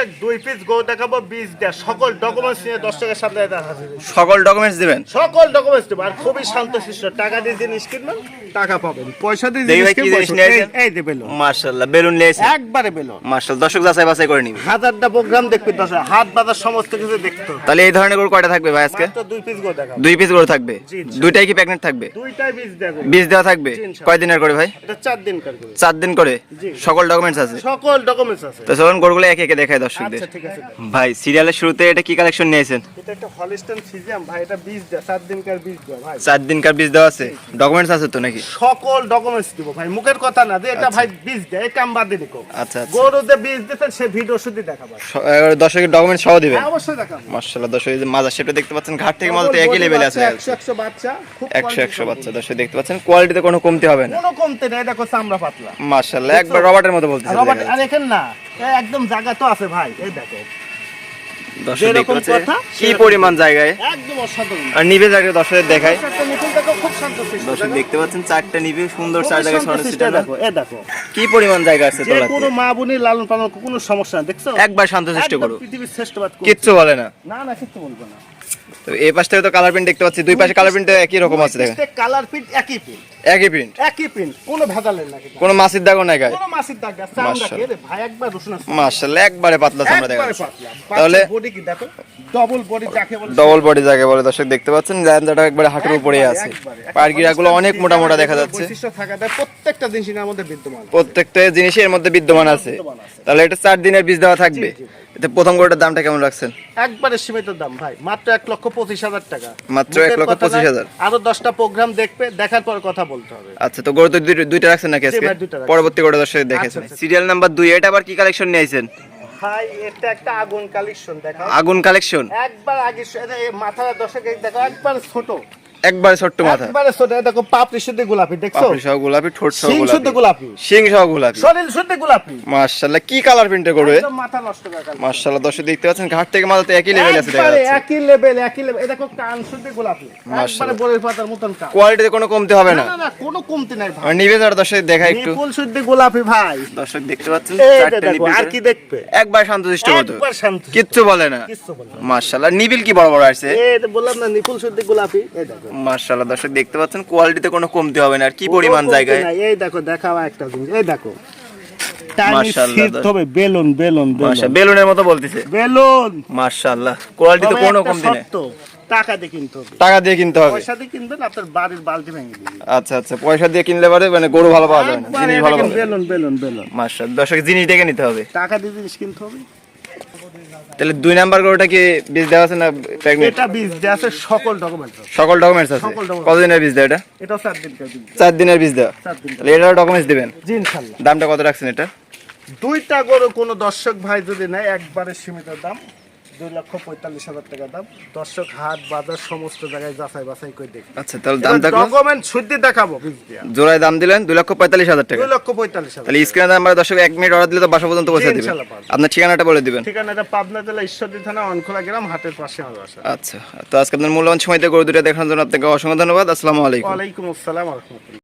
দর্শক 2 পিস গরু দেখাবো 20 দেয়া সকল ডকুমেন্টস নিয়ে দর্শকের সামনে হাজির। সকল ডকুমেন্টস দিবেন? সকল ডকুমেন্টস দেব। আর খুবই শান্তশিষ্ট, টাকা দিয়ে জিনিস কিনবেন টাকা পাবেন, পয়সা দিয়ে দেখি জিনিস ভাই কি জিনিস কিনবেন। নিয়েছেন? এই দে বেলুন, মাশাআল্লাহ বেলুন নিয়েছে একবারে বেলুন। মাশাআল্লাহ, দর্শক যাচাই বাছাই করে নিবে। হাজারটা প্রোগ্রাম দেখবে দর্শক, হাট বাজার সমস্ত কিছু দেখতে হবে। তাহলে এই ধরনের গরু কয়টা থাকবে ভাই আজকে? মাত্র 2 পিস গরু দেখাবো। 2 পিস গরু থাকবে। জি, জি। দুইটাই কি প্রেগন্যান্ট থাকবে? দুইটাই 20 দেব। 20 দেওয়া থাকবে। জি, ইনশাআল্লাহ। কয় দিনের করে ভাই? এটা 4 দিন কার গরু। 4 দিন করে। জি। সকল ডকুমেন্টস আছে? সকল ডকুমেন্টস আছে। তো চলুন গরুগুলো একে একে দেখাই দর্শকদের। আচ্ছা ঠিক আছে। ভাই সিরিয়ালের শুরুতে এটা কি কালেকশন নিয়েছেন? এটা একটা হলিস্টাইন ফ্রিজিয়ান ভাই, এটা 20 দেয়া, 4 দিন কার 20 দেয়া ভাই। 4 দিনকার 20 দেওয়া আছে? ডকুমেন্টস আছে তো নাকি? সকল ডকুমেন্টস দিব ভাই, মুখের কথা না যে এটা ভাই 20 দেয়া, এই কাম বাদ দিয়ে দেখো। আচ্ছা আচ্ছা, গরু যে 20 দিতেন সে ভিডিও শুধু দেখাবো। দর্শকের ডকুমেন্ট সহ দিবেন? হ্যাঁ অবশ্যই দেখাবো। মাশাআল্লাহ, দর্শক এই যে মাজার শেপটা দেখতে পাচ্ছেন, ঘাট থেকে মাল তো একই লেভেলে আছে। 100 বাচ্চা, খুব 100 বাচ্চা দর্শক দেখতে পাচ্ছেন, কোয়ালিটিতে কোনো কমতি হবে না। কোনো কমতে নেই, দেখো চামড়া পাতলা। মাশাআল্লাহ, একবার রবার্টের মতো বলতেছে। রবার্ট আর এখানে না, একদম জায়গা তো আছে ভাই, এই দেখো। দর্শক দেখতে যেরকম পাচ্ছেন কথা, কি পরিমাণ জায়গায়, একদম অসাধারণ। আর নিবে জায়গায় দর্শকদের দেখায়। একটা নিপুণ দেখো, খুব শান্তশিষ্ট। দর্শক দেখতে পাচ্ছেন চারটা নিবে সুন্দর, খুব চার জায়গায় ছড়ানো শান্তশিষ্ট, ছিটানো। দেখো, এই দেখো। কি পরিমাণ জায়গা আছে যে তোলাতে। কোনো মা বোনের লালন পালন কোনো সমস্যা না, দেখছো? একবার শান্তশিষ্ট একদম করো, পৃথিবীর শ্রেষ্ঠ বাত করছে। কিচ্ছু বলে না। না না, কিচ্ছু বলবো না। তো এই পাশ থেকে তো কালার প্রিন্ট দেখতে পাচ্ছি, দুই পাশে কালার প্রিন্ট একই রকম আছে দেখেন। কালার প্রিন্ট একই প্রিন্ট, একই প্রিন্ট, একই প্রিন্ট, কোনো ভেজালের না কিন্তু। কোনো মাছির দাগও নাই গায়ে। কোনো মাসির দাগ আছে, চামড়া মাশাআল্লাহ। কে রে ভাই, একবার রসুন আছে। মাশাআল্লাহ, একবারে পাতলা চামড়া দেখা একবারে যাচ্ছে। পাতলা। তাহলে বডি কি দেখো, ডাবল বডি যাকে বলে। ডবল বডি জায়গা বলে দর্শক দেখতে পাচ্ছেন, জায়গাটা একবারে হাঁটুর উপরে আছে। পারগিরাগুলো অনেক মোটা মোটা দেখা যাচ্ছে। বৈশিষ্ট্য থাকা দেয় প্রত্যেকটা জিনিসের মধ্যে বিদ্যমান। প্রত্যেকটা জিনিসই এর মধ্যে বিদ্যমান আছে। তাহলে এটা 4 দিনের বীজ দেওয়া থাকবে। এতে প্রথম গরুটার দামটা কেমন রাখছেন? একবারে সীমিত দাম ভাই, মাত্র 1,25,000 টাকা। মাত্র মুখের 1,25,000 কথা না, আরো 10টা প্রোগ্রাম দেখবে, দেখার পর কথা বলতে হবে। আচ্ছা, তো গরু তো দুইটা রাখছেন নাকি জি আজকে? ভাই, দুইটা রাখছি। পরবর্তী গরুটা দর্শক দেখেছেন। আচ্ছা। সিরিয়াল নাম্বার 2, এটা আবার কি কালেকশন নিয়েছেন? ভাই এটা একটা আগুন কালেকশন দেখাও। আগুন কালেকশন? একবার আগে মাথার দর্শক দেখো, একবার ছোট, একবারে ছোট্ট মাথা, একবারে ছোট। এই দেখো পাপড়ি শুদ্ধ গোলাপি, দেখছো? পাপড়ি সহ গোলাপি, ঠোঁট সহ শিং শুদ্ধ গোলাপি, গোলাপি, শিং সহ গোলাপি, শরীর শুদ্ধ গোলাপি। মাশাআল্লাহ, কি কালার প্রিন্টে গরু? একদম মাথা নষ্ট করে ফেলবে। মাশাআল্লাহ, দর্শক দেখতে পাচ্ছেন ঘাট থেকে মাথা তো একই লেভেল আছে দেখা একবারে যাচ্ছে। একই লেভেল, একই লেভেল। এই দেখো কান শুদ্ধ গোলাপি, একবারে মাশাআল্লাহ। বড়ের পাতার মতন কান। কোয়ালিটিতে কোনো কমতি হবে না না। না না, কোনো কমতি নাই ভাই। আর নিবে যারা দর্শক দেখা একটু। ফুল শুদ্ধ গোলাপি ভাই। দর্শক দেখতে পাচ্ছেন এই চারটা দেখো, নিবে, আর কি দেখবে? একবার শান্তশিষ্ট মতো, একবার শান্ত, কিচ্ছু বলে না। কিচ্ছু বলবে না। মাশাআল্লাহ, নিবিল কি বড় বড় আছে। এই যে বললাম না, নিপুল শুদ্ধ গোলাপি। এই দেখো, মাশাআল্লাহ, দর্শক দেখতে পাচ্ছেন কোয়ালিটিতে কোনো কমতি হবে না। আর কি পরিমাণ কোনো কমতি জায়গায়, নাই। এই দেখো, দেখাও একটা জিনিস, এই দেখো টাইনি মাশাআল্লাহ, সিট হবে, বেলুন বেলুন মাশাআল্লাহ, বেলুন বেলুনের মতো বলতেছে। বেলুন। মাশাআল্লাহ, কোয়ালিটিতে তবে কোনো একটা কমতি নেই। শর্ত, টাকা দিয়ে কিনতে হবে। টাকা দিয়ে কিনতে হবে। পয়সা দিয়ে কিনবেন, আপনার বাড়ির বালতি ভেঙে দিবেন। আচ্ছা আচ্ছা, পয়সা দিয়ে কিনলে পারে মানে গরু ভালো পাওয়া যায় না, জিনিস ভালো পাওয়া যায় না। বেলুন বেলুন বেলুন, মাশাআল্লাহ, দর্শক জিনিস দেখে নিতে হবে। টাকা দিয়ে জিনিস কিনতে হবে। তাহলে 2 নাম্বার গরুটা কি বীজ দেওয়া আছে না প্রেগনেন্ট? এটা বীজ দেয়া আছে, সকল ডকুমেন্ট। সকল ডকুমেন্টস আছে? সকল document। কতদিনের বীজ দেওয়া এটা? এটা 4 দিন কাজ। 4 দিনের বীজ দেওয়া। 4 দিন। তাহলে এটারও ডকুমেন্টস দিবেন? জি ইনশাআল্লাহ। দামটা কত রাখছেন এটা? দুইটা গরু কোনো দর্শক ভাই যদি নেয়, একবারে সীমিত দাম 2,45,000 টাকা দাম। দর্শক হাট বাজার সমস্ত জায়গায় যাচাই বাছাই করে দেখবে। আচ্ছা, তাহলে দাম থাকলো, ডকুমেন্ট শুদ্ধ দেখাবো বীজ দিয়া। জোড়ায় দাম দিলেন 2,45,000 টাকা। 2,45,000। তাহলে স্ক্রিনে নাম্বার দর্শক 1 মিনিট অর্ডার দিলে তো বাসা পর্যন্ত পৌঁছে দিবেন। ইনশাআল্লাহ পাবেন। আপনার ঠিকানাটা বলে দিবেন। ঠিকানাটা পাবনা জেলা ঈশ্বরদী থানা অনখোলা গ্রাম, হাটের পাশে আমার বাসা। আচ্ছা, তো আজকে আপনার মূল্যবান সময় দিয়ে গরু দুটো দেখানোর জন্য আপনাকে অসংখ্য ধন্যবাদ। আসসালামু আলাইকুম। ওয়ালাইকুম আসসালাম ওয়া রাহমাতুল্লাহ।